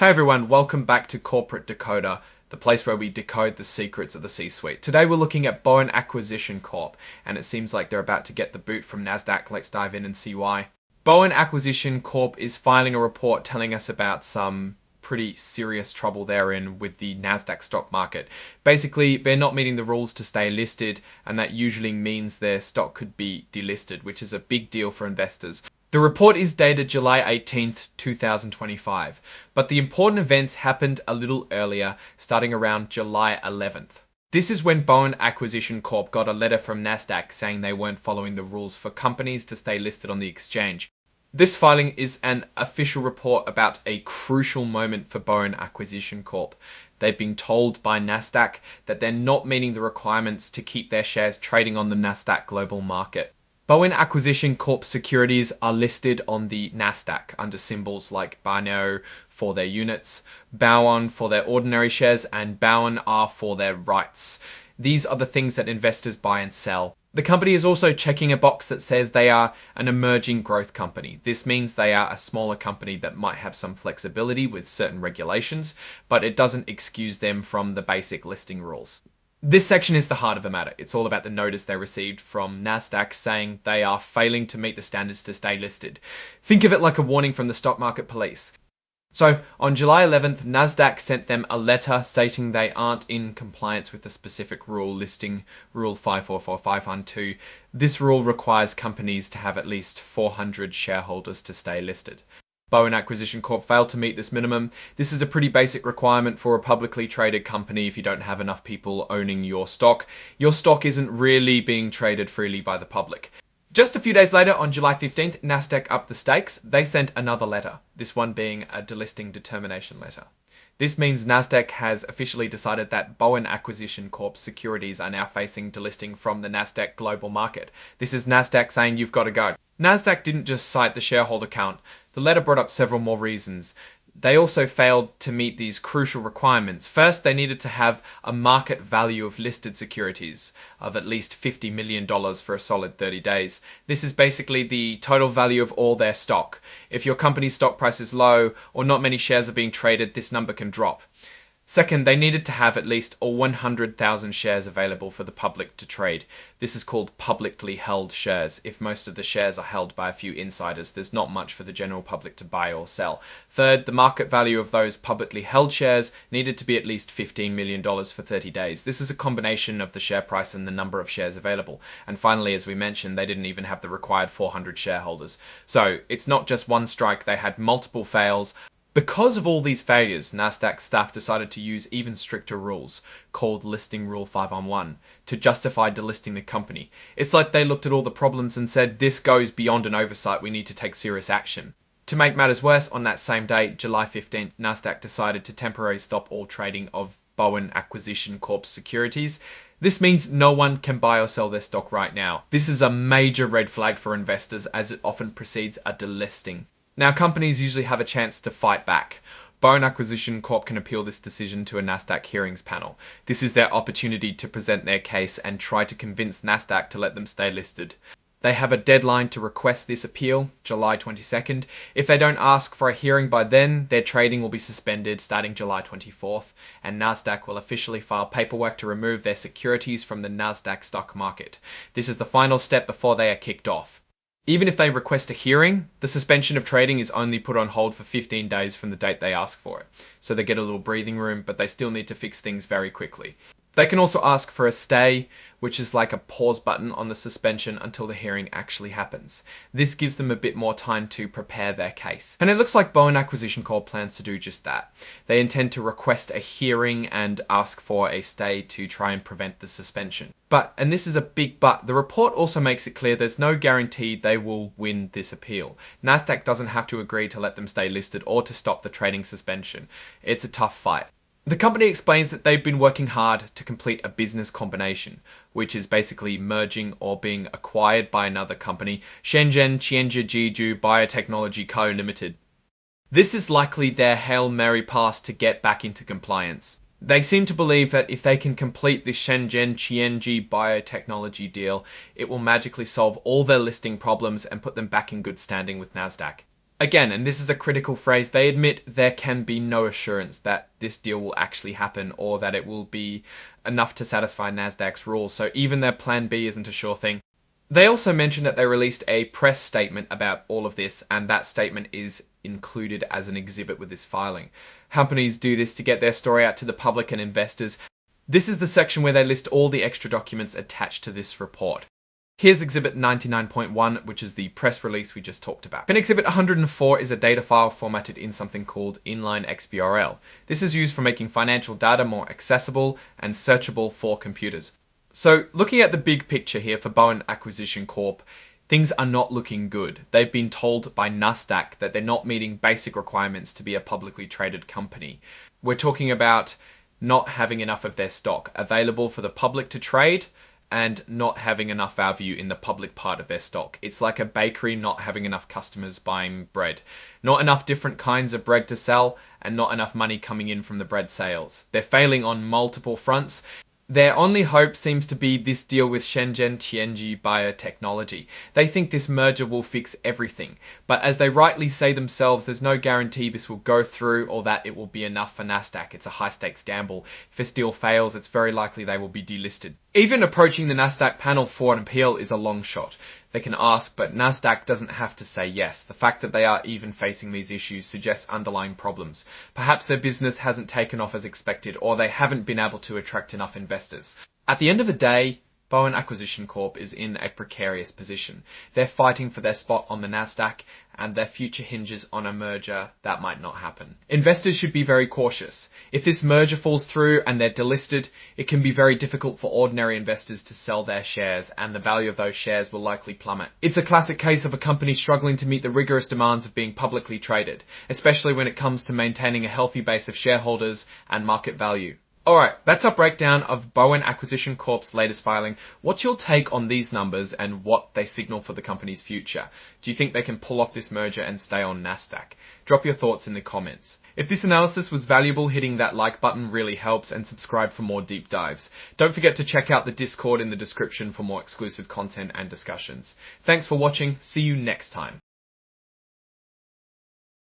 Hey everyone, welcome back to Corporate Decoder, the place where we decode the secrets of the C-suite. Today we're looking at Bowen Acquisition Corp, and it seems like they're about to get the boot from NASDAQ. Let's dive in and see why. Bowen Acquisition Corp is filing a report telling us about some pretty serious trouble they're in with the NASDAQ stock market. Basically, they're not meeting the rules to stay listed, and that usually means their stock could be delisted, which is a big deal for investors. The report is dated July 18th, 2025, but the important events happened a little earlier, starting around July 11th. This is when Bowen Acquisition Corp got a letter from NASDAQ saying they weren't following the rules for companies to stay listed on the exchange. This filing is an official report about a crucial moment for Bowen Acquisition Corp. They've been told by NASDAQ that they're not meeting the requirements to keep their shares trading on the NASDAQ global market. Bowen Acquisition Corp securities are listed on the NASDAQ under symbols like BANO for their units, Bowen for their ordinary shares, and Bowen R for their rights. These are the things that investors buy and sell. The company is also checking a box that says they are an emerging growth company. This means they are a smaller company that might have some flexibility with certain regulations, but it doesn't excuse them from the basic listing rules. This section is the heart of the matter. It's all about the notice they received from NASDAQ saying they are failing to meet the standards to stay listed. Think of it like a warning from the stock market police. So on July 11th, NASDAQ sent them a letter stating they aren't in compliance with a specific rule, listing Rule 544512. This rule requires companies to have at least 400 shareholders to stay listed. Bowen Acquisition Corp failed to meet this minimum. This is a pretty basic requirement for a publicly traded company if you don't have enough people owning your stock. Your stock isn't really being traded freely by the public. Just a few days later, on July 15th, NASDAQ upped the stakes. They sent another letter, this one being a delisting determination letter. This means NASDAQ has officially decided that Bowen Acquisition Corp securities are now facing delisting from the NASDAQ global market. This is NASDAQ saying you've got to go. NASDAQ didn't just cite the shareholder count. The letter brought up several more reasons. They also failed to meet these crucial requirements. First, they needed to have a market value of listed securities of at least $50 million for a solid 30 days. This is basically the total value of all their stock. If your company's stock price is low or not many shares are being traded, this number can drop. Second, they needed to have at least 100,000 shares available for the public to trade. This is called publicly held shares. If most of the shares are held by a few insiders, there's not much for the general public to buy or sell. Third, the market value of those publicly held shares needed to be at least $15 million for 30 days. This is a combination of the share price and the number of shares available. And finally, as we mentioned, they didn't even have the required 400 shareholders. So it's not just one strike, they had multiple fails. Because of all these failures, NASDAQ staff decided to use even stricter rules, called Listing Rule 511, to justify delisting the company. It's like they looked at all the problems and said, this goes beyond an oversight, we need to take serious action. To make matters worse, on that same day, July 15th, NASDAQ decided to temporarily stop all trading of Bowen Acquisition Corp securities. This means no one can buy or sell their stock right now. This is a major red flag for investors as it often precedes a delisting. Now, companies usually have a chance to fight back. Bowen Acquisition Corp can appeal this decision to a NASDAQ hearings panel. This is their opportunity to present their case and try to convince NASDAQ to let them stay listed. They have a deadline to request this appeal, July 22nd. If they don't ask for a hearing by then, their trading will be suspended starting July 24th, and NASDAQ will officially file paperwork to remove their securities from the NASDAQ stock market. This is the final step before they are kicked off. Even if they request a hearing, the suspension of trading is only put on hold for 15 days from the date they ask for it. So they get a little breathing room, but they still need to fix things very quickly. They can also ask for a stay, which is like a pause button on the suspension until the hearing actually happens. This gives them a bit more time to prepare their case. And it looks like Bowen Acquisition Corp plans to do just that. They intend to request a hearing and ask for a stay to try and prevent the suspension. But, and this is a big but, the report also makes it clear there's no guarantee they will win this appeal. NASDAQ doesn't have to agree to let them stay listed or to stop the trading suspension. It's a tough fight. The company explains that they've been working hard to complete a business combination, which is basically merging or being acquired by another company, Shenzhen Qianzhi Biotechnology Co. Limited. This is likely their Hail Mary pass to get back into compliance. They seem to believe that if they can complete the Shenzhen Qianzhi Biotechnology deal, it will magically solve all their listing problems and put them back in good standing with NASDAQ. Again, and this is a critical phrase, they admit there can be no assurance that this deal will actually happen or that it will be enough to satisfy Nasdaq's rules, so even their plan B isn't a sure thing. They also mentioned that they released a press statement about all of this, and that statement is included as an exhibit with this filing. Companies do this to get their story out to the public and investors. This is the section where they list all the extra documents attached to this report. Here's Exhibit 99.1, which is the press release we just talked about. And Exhibit 104 is a data file formatted in something called inline XBRL. This is used for making financial data more accessible and searchable for computers. So looking at the big picture here for Bowen Acquisition Corp, things are not looking good. They've been told by Nasdaq that they're not meeting basic requirements to be a publicly traded company. We're talking about not having enough of their stock available for the public to trade, and not having enough value in the public part of their stock. It's like a bakery not having enough customers buying bread. Not enough different kinds of bread to sell, and not enough money coming in from the bread sales. They're failing on multiple fronts. Their only hope seems to be this deal with Shenzhen Tianji Biotechnology. They think this merger will fix everything, but as they rightly say themselves, there's no guarantee this will go through or that it will be enough for Nasdaq. It's a high-stakes gamble. If this deal fails, it's very likely they will be delisted. Even approaching the Nasdaq panel for an appeal is a long shot. They can ask, but Nasdaq doesn't have to say yes. The fact that they are even facing these issues suggests underlying problems. Perhaps their business hasn't taken off as expected, or they haven't been able to attract enough investors. At the end of the day, Bowen Acquisition Corp is in a precarious position. They're fighting for their spot on the Nasdaq, and their future hinges on a merger that might not happen. Investors should be very cautious. If this merger falls through and they're delisted, it can be very difficult for ordinary investors to sell their shares, and the value of those shares will likely plummet. It's a classic case of a company struggling to meet the rigorous demands of being publicly traded, especially when it comes to maintaining a healthy base of shareholders and market value. Alright, that's our breakdown of Bowen Acquisition Corp's latest filing. What's your take on these numbers and what they signal for the company's future? Do you think they can pull off this merger and stay on Nasdaq? Drop your thoughts in the comments. If this analysis was valuable, hitting that like button really helps, and subscribe for more deep dives. Don't forget to check out the Discord in the description for more exclusive content and discussions. Thanks for watching. See you next time.